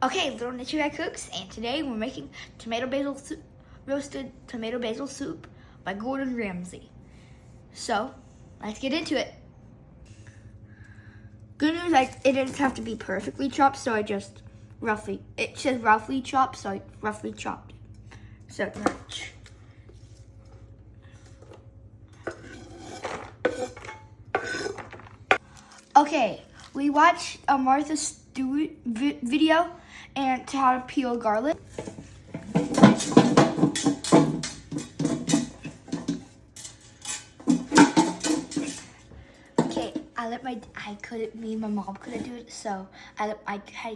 Okay, Little Niche Guy Cooks, and today we're making roasted tomato basil soup by Gordon Ramsay. So, let's get into it. Good news, it didn't have to be perfectly chopped, so I just it says roughly chopped, so I roughly chopped it. So much. Okay, we watched a Martha Stewart video and to how to peel garlic. Okay, me and my mom couldn't do it, so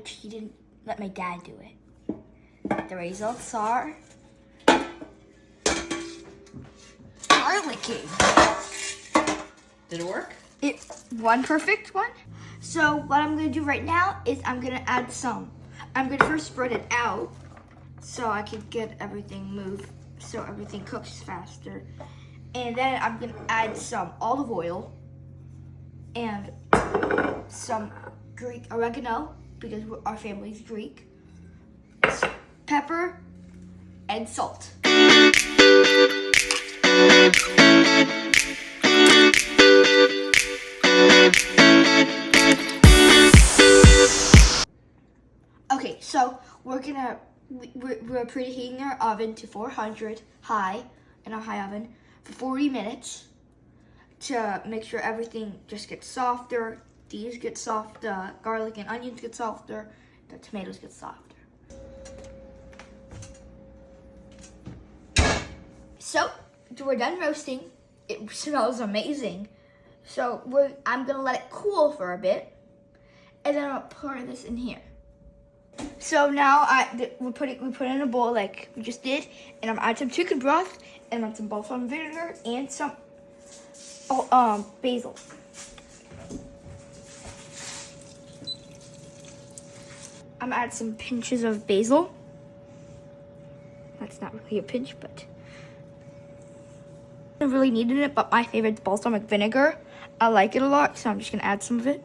she didn't let my dad do it. The results are garlicking. Did it work? It's one perfect one. So what I'm gonna do right now is I'm gonna add some. I'm gonna first spread it out so I can get everything moved, so everything cooks faster. And then I'm gonna add some olive oil and some Greek oregano because our family's Greek, pepper, and salt. Okay, so we're preheating our oven to 400 in a high oven for 40 minutes to make sure everything just gets softer. These get soft, the garlic and onions get softer, the tomatoes get softer. So we're done roasting. It smells amazing. So I'm gonna let it cool for a bit, and then I'll pour this in here. So now we put it in a bowl like we just did, and I'm add some chicken broth and add some balsamic vinegar and some basil. I'm gonna add some pinches of basil. That's not really a pinch, but I don't really needed it. But my favorite is balsamic vinegar. I like it a lot, so I'm just gonna add some of it.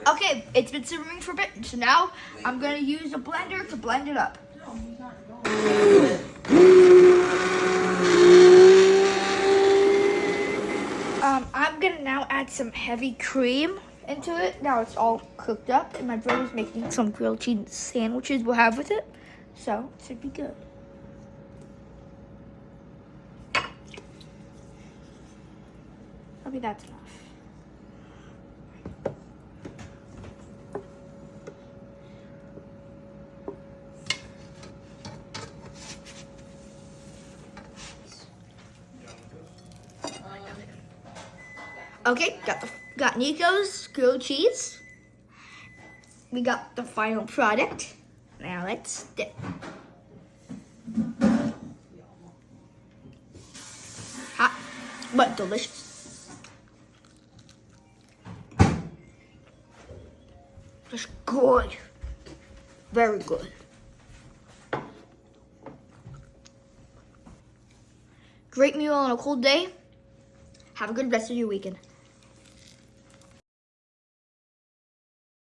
Okay, it's been simmering for a bit, so now I'm gonna use a blender to blend it up. I'm gonna now add some heavy cream into it. Now it's all cooked up, and my brother's making some grilled cheese sandwiches we'll have with it, so it should be good. Maybe that's enough. Okay, got Nico's grilled cheese. We got the final product. Now let's dip. Hot, but delicious. Just good. Very good. Great meal on a cold day. Have a good rest of your weekend.